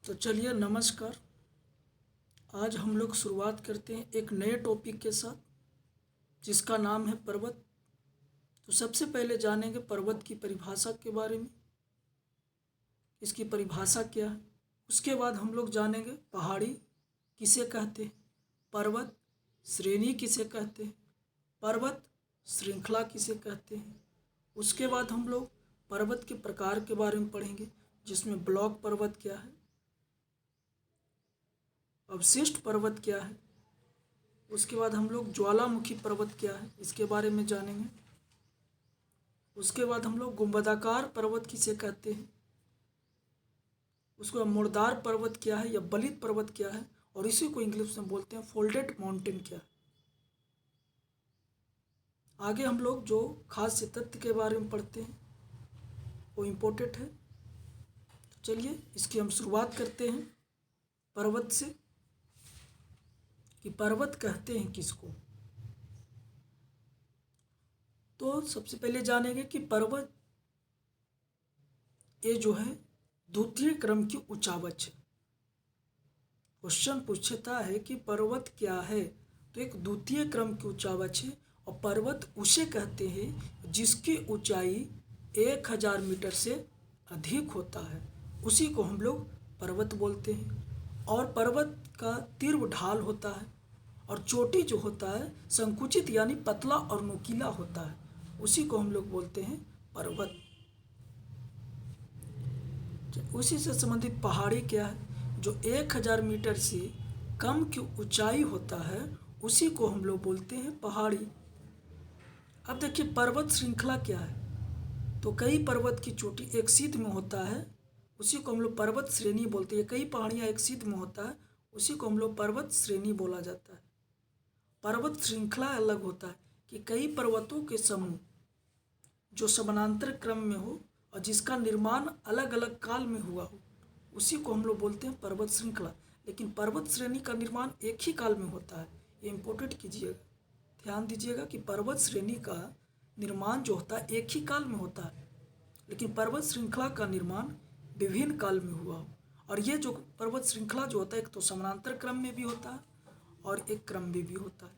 तो चलिए नमस्कार। आज हम लोग शुरुआत करते हैं एक नए टॉपिक के साथ जिसका नाम है पर्वत। तो सबसे पहले जानेंगे पर्वत की परिभाषा के बारे में, इसकी परिभाषा क्या है। उसके बाद हम लोग जानेंगे पहाड़ी किसे कहते हैं, पर्वत श्रेणी किसे कहते हैं, पर्वत श्रृंखला किसे कहते हैं। उसके बाद हम लोग पर्वत के प्रकार के बारे में पढ़ेंगे, जिसमें ब्लॉक पर्वत क्या है, अवशिष्ट पर्वत क्या है। उसके बाद हम लोग ज्वालामुखी पर्वत क्या है इसके बारे में जानेंगे। उसके बाद हम लोग गुंबदाकार पर्वत किसे कहते हैं, उसके बाद मुड़दार पर्वत क्या है या बलित पर्वत क्या है, और इसी को इंग्लिश में बोलते हैं फोल्डेड माउंटेन क्या है। आगे हम लोग जो खाद्य तत्व के बारे में पढ़ते हैं वो इम्पोर्टेंट है। तो चलिए इसकी हम शुरुआत करते हैं पर्वत से कि पर्वत कहते हैं किसको। तो सबसे पहले जानेंगे कि पर्वत ये जो है द्वितीय क्रम की उच्चावच है। क्वेश्चन पूछता है कि पर्वत क्या है, तो एक द्वितीय क्रम की उच्चावच है। और पर्वत उसे कहते हैं जिसकी ऊंचाई 1000 मीटर से अधिक होता है, उसी को हम लोग पर्वत बोलते हैं। और पर्वत का तीव्र ढाल होता है और चोटी जो होता है संकुचित यानी पतला और नुकीला होता है, उसी को हम लोग बोलते हैं पर्वत। उसी से संबंधित पहाड़ी क्या है, जो 1000 मीटर से कम की ऊंचाई होता है, उसी को हम लोग बोलते हैं पहाड़ी। अब देखिए पर्वत श्रृंखला क्या है, तो कई पर्वत की चोटी एक सीध में होता है, उसी को हम लोग पर्वत श्रेणी बोलते हैं। कई पहाड़ियाँ एक सीध में होता है, उसी को हम लोग पर्वत श्रेणी बोला जाता है। पर्वत श्रृंखला अलग होता है कि कई पर्वतों के समूह जो समानांतर क्रम में हो और जिसका निर्माण अलग अलग काल में हुआ हो, उसी को हम लोग बोलते हैं पर्वत श्रृंखला। लेकिन पर्वत श्रेणी का निर्माण एक ही काल में होता है, ये इम्पोर्टेंट कीजिएगा, ध्यान दीजिएगा कि पर्वत श्रेणी का निर्माण जो होता है एक ही काल में होता है, लेकिन पर्वत श्रृंखला का निर्माण विभिन्न काल में हुआ हो। और ये जो पर्वत श्रृंखला जो होता है एक तो समानांतर क्रम में भी होता है और एक क्रम में भी होता है।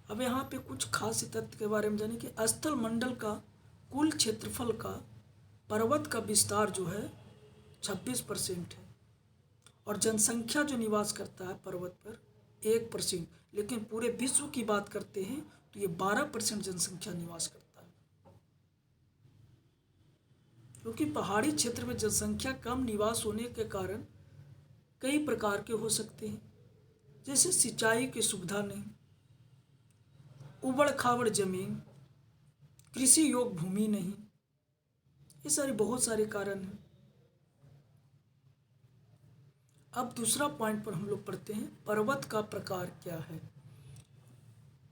अब यहाँ पे कुछ खास तथ्य के बारे में जाने कि स्थल मंडल का कुल क्षेत्रफल का पर्वत का विस्तार जो है 26% है, और जनसंख्या जो निवास करता है पर्वत पर 1%। लेकिन पूरे विश्व की बात करते हैं तो ये 12% जनसंख्या निवास करता है, क्योंकि पहाड़ी क्षेत्र में जनसंख्या कम निवास होने के कारण कई प्रकार के हो सकते हैं, जैसे सिंचाई की सुविधा नहीं, उबड़ खाबड़ जमीन, कृषि योग्य भूमि नहीं, ये सारे बहुत सारे कारण हैं। अब दूसरा पॉइंट पर हम लोग पढ़ते हैं पर्वत का प्रकार क्या है।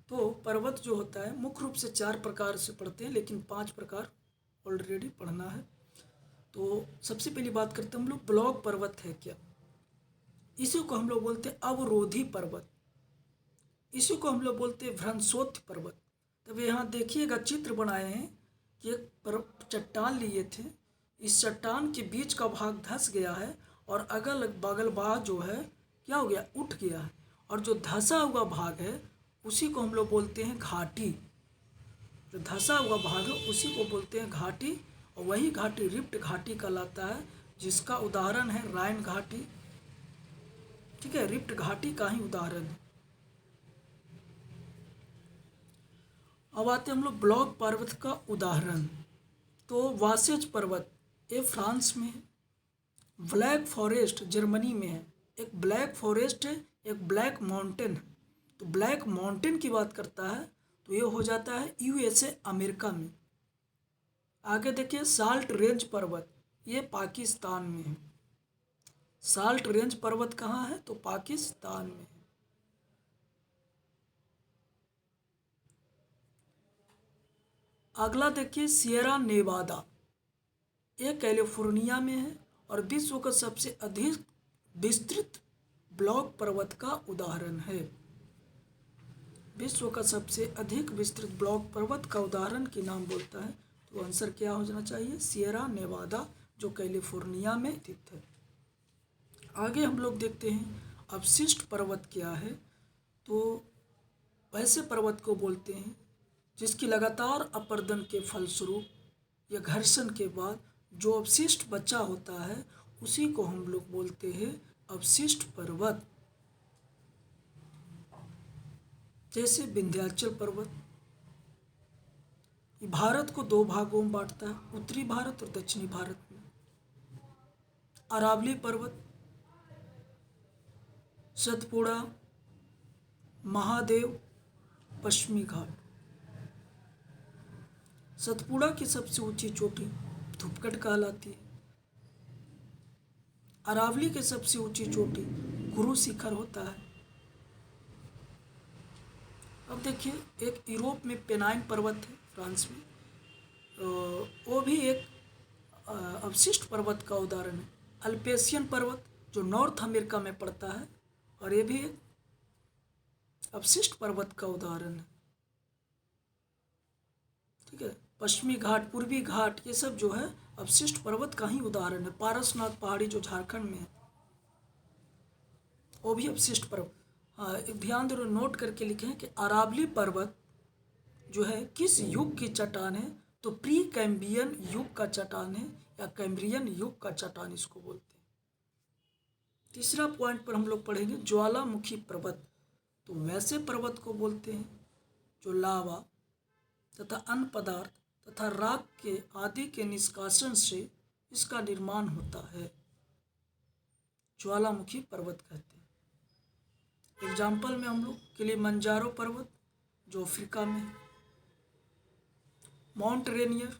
तो पर्वत जो होता है मुख्य रूप से 4 प्रकार से पढ़ते हैं, लेकिन 5 प्रकार ऑलरेडी पढ़ना है। तो सबसे पहली बात करते हैं हम लोग ब्लॉक पर्वत है क्या। इसी को हम लोग बोलते हैं अवरोधी पर्वत, इसी को हम लोग बोलते हैं भ्रंशोत्थ पर्वत। तब यहाँ देखिएगा चित्र बनाए हैं कि एक चट्टान लिए थे, इस चट्टान के बीच का भाग धंस गया है और अगल बगल भाग जो है क्या हो गया, उठ गया है, और जो धंसा हुआ भाग है उसी को हम लोग बोलते हैं घाटी। जो धंसा हुआ भाग है उसी को बोलते हैं घाटी, और वही घाटी रिफ्ट घाटी कहलाता है, जिसका उदाहरण है राइन घाटी। ठीक है, रिफ्ट घाटी का ही उदाहरण है। अब आते हैं हम लोग ब्लॉक पर्वत का उदाहरण। तो वासेज पर्वत ये फ्रांस में है, ब्लैक फॉरेस्ट जर्मनी में है। एक ब्लैक फॉरेस्ट है, एक ब्लैक माउंटेन है। तो ब्लैक माउंटेन की बात करता है तो ये हो जाता है यूएसए अमेरिका में। आगे देखिए साल्ट रेंज पर्वत, ये पाकिस्तान में है। साल्ट रेंज पर्वत कहाँ है, तो पाकिस्तान में है। अगला देखिए सियरा नेवादा, ये कैलिफोर्निया में है और विश्व का सबसे अधिक विस्तृत ब्लॉक पर्वत का उदाहरण है। विश्व का सबसे अधिक विस्तृत ब्लॉक पर्वत का उदाहरण के नाम बोलता है, तो आंसर क्या हो जाना चाहिए, सियरा नेवादा जो कैलिफोर्निया में स्थित है। आगे हम लोग देखते हैं अवशिष्ट पर्वत क्या है। तो वैसे पर्वत को बोलते हैं जिसकी लगातार अपरदन के फलस्वरूप या घर्षण के बाद जो अवशिष्ट बचा होता है उसी को हम लोग बोलते हैं अवशिष्ट पर्वत। जैसे विंध्याचल पर्वत, ये भारत को दो भागों में बांटता है, उत्तरी भारत और दक्षिणी भारत में। अरावली पर्वत, सतपुड़ा, महादेव, पश्चिमी घाट। सतपुड़ा की सबसे ऊंची चोटी धूपगढ़ कहलाती है। अरावली की सबसे ऊंची चोटी गुरु शिखर होता है। अब देखिए एक यूरोप में पेनाइन पर्वत है, फ्रांस में, वो भी एक अवशिष्ट पर्वत का उदाहरण है। अल्पेशियन पर्वत जो नॉर्थ अमेरिका में पड़ता है, और ये भी एक अवशिष्ट पर्वत का उदाहरण है। ठीक है, पश्चिमी घाट, पूर्वी घाट, ये सब जो है अवशिष्ट पर्वत का ही उदाहरण है। पारसनाथ पहाड़ी जो झारखंड में है वो भी अवशिष्ट पर्वत। हाँ, एक ध्यान दो, नोट करके लिखें कि अरावली पर्वत जो है किस युग की चट्टान है। तो प्री कैम्ब्रियन युग का चट्टान है या कैम्ब्रियन युग का चट्टान इसको बोलते हैं। तीसरा पॉइंट पर हम लोग पढ़ेंगे ज्वालामुखी पर्वत। तो वैसे पर्वत को बोलते हैं जो लावा तथा अन्य पदार्थ तथा राख के आदि के निष्कासन से इसका निर्माण होता है, ज्वालामुखी पर्वत कहते हैं। एग्जाम्पल में हम लोग किलिमंजारो पर्वत जो अफ्रीका में है, माउंट रेनियर,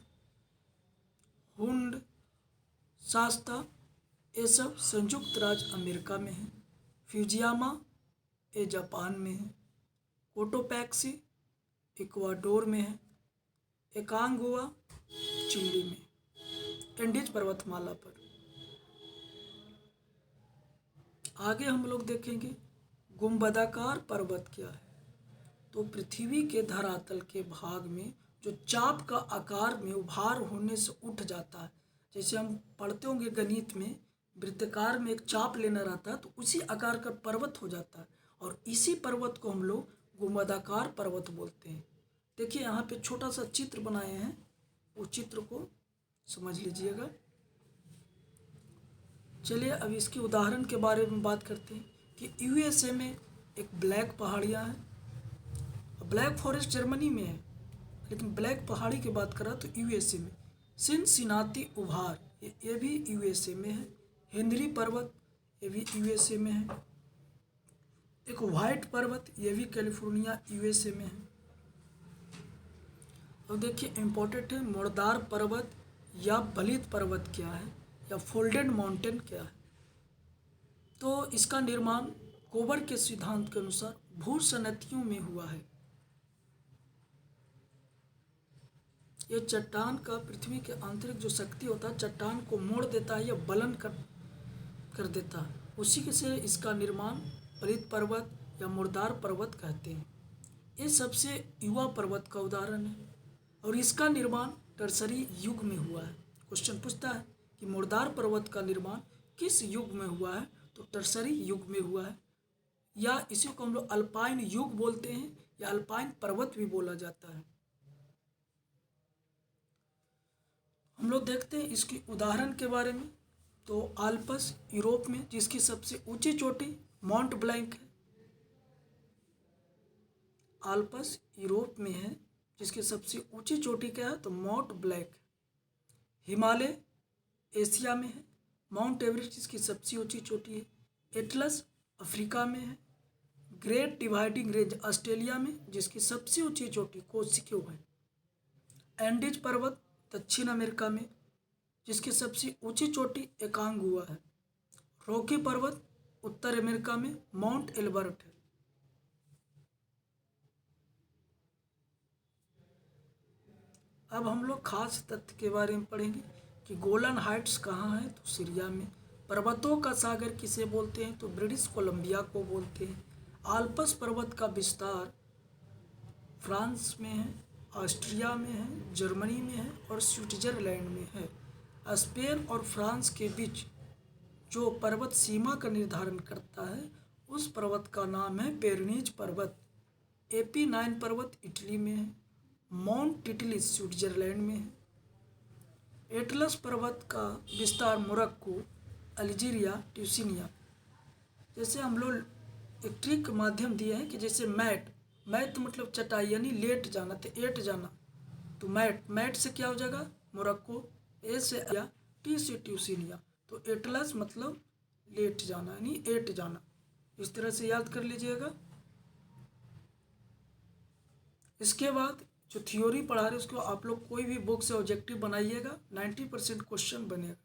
हुंड, शास्ता, ये सब संयुक्त राज्य अमेरिका में है। फ्यूजियामा ये जापान में है। कोटोपैक्सी इक्वाडोर में है। एकांगुआ चिली में, एंडीज पर्वतमाला पर। आगे हम लोग देखेंगे गुंबदाकार पर्वत क्या है। तो पृथ्वी के धरातल के भाग में जो चाप का आकार में उभार होने से उठ जाता है, जैसे हम पढ़ते होंगे गणित में वृत्ताकार में एक चाप लेना रहता है तो उसी आकार का पर्वत हो जाता है, और इसी पर्वत को हम लोग गुंबदाकार पर्वत बोलते हैं। देखिए यहाँ पे छोटा सा चित्र बनाए हैं, उस चित्र को समझ लीजिएगा। चलिए अब इसके उदाहरण के बारे में बात करते हैं कि यूएसए में एक ब्लैक पहाड़ियाँ हैं। ब्लैक फॉरेस्ट जर्मनी में है, लेकिन ब्लैक पहाड़ी की बात करा तो यूएसए में। सिनसिनाटी उभार ये भी यूएसए में है। हेनरी पर्वत ये भी यूएसए में है। एक वाइट पर्वत ये भी कैलिफोर्निया यूएसए में है। अब देखिए इम्पोर्टेंट है मुड़दार पर्वत या बलित पर्वत क्या है या फोल्डेड माउंटेन क्या है। तो इसका निर्माण कोबर के सिद्धांत के अनुसार भूसनतियों में हुआ है। यह चट्टान का पृथ्वी के आंतरिक जो शक्ति होता है चट्टान को मोड़ देता है या बलन कर देता है, उसी के से इसका निर्माण बलित पर्वत या मुड़दार पर्वत कहते हैं। ये सबसे युवा पर्वत का उदाहरण है और इसका निर्माण टर्सरी युग में हुआ है। क्वेश्चन पूछता है कि मुड़दार पर्वत का निर्माण किस युग में हुआ है, तो टर्सरी युग में हुआ है, या इसी को हम लोग अल्पाइन युग बोलते हैं या अल्पाइन पर्वत भी बोला जाता है। हम लोग देखते हैं इसकी उदाहरण के बारे में। तो आल्प्स यूरोप में जिसकी सबसे ऊंची चोटी माउंट ब्लैंक है। आल्प्स यूरोप में है जिसकी सबसे ऊंची चोटी क्या है, तो माउंट ब्लैंक। हिमालय एशिया में है। माउंट एवरेस्ट जिसकी सबसे ऊंची चोटी है। एटलस अफ्रीका में है। ग्रेट डिवाइडिंग रेंज ऑस्ट्रेलिया में जिसकी सबसे ऊंची चोटी कोसिक्यू है। एंडीज पर्वत दक्षिण अमेरिका में जिसकी सबसे ऊंची चोटी एकांगुआ है। रॉकी पर्वत उत्तर अमेरिका में माउंट एल्बर्ट है। अब हम लोग खास तथ्य के बारे में पढ़ेंगे कि गोलन हाइट्स कहाँ है, तो सीरिया में। पर्वतों का सागर किसे बोलते हैं, तो ब्रिटिश कोलंबिया को बोलते हैं। आल्प्स पर्वत का विस्तार फ्रांस में है, ऑस्ट्रिया में है, जर्मनी में है और स्विट्जरलैंड में है। स्पेन और फ्रांस के बीच जो पर्वत सीमा का निर्धारण करता है उस पर्वत का नाम है पेरिनीज पर्वत। AP9 पर्वत इटली में है। माउंट टिटलिस स्विट्जरलैंड में है। एटलस पर्वत का विस्तार मोरक्को, अल्जीरिया, ट्यूनीशिया। जैसे हम लोग एक ट्रिक माध्यम दिए हैं कि जैसे मैट, मैट मतलब चटाई यानी लेट जाना, तो एट जाना, तो मैट, मैट से क्या हो जाएगा मोरक्को, ए से या टी से ट्यूनीशिया, तो एटलस मतलब लेट जाना यानी एट जाना। इस तरह से याद कर लीजिएगा। इसके बाद जो थ्योरी पढ़ा रहे उसको आप लोग कोई भी बुक से ऑब्जेक्टिव बनाइएगा, 90% क्वेश्चन बनेगा।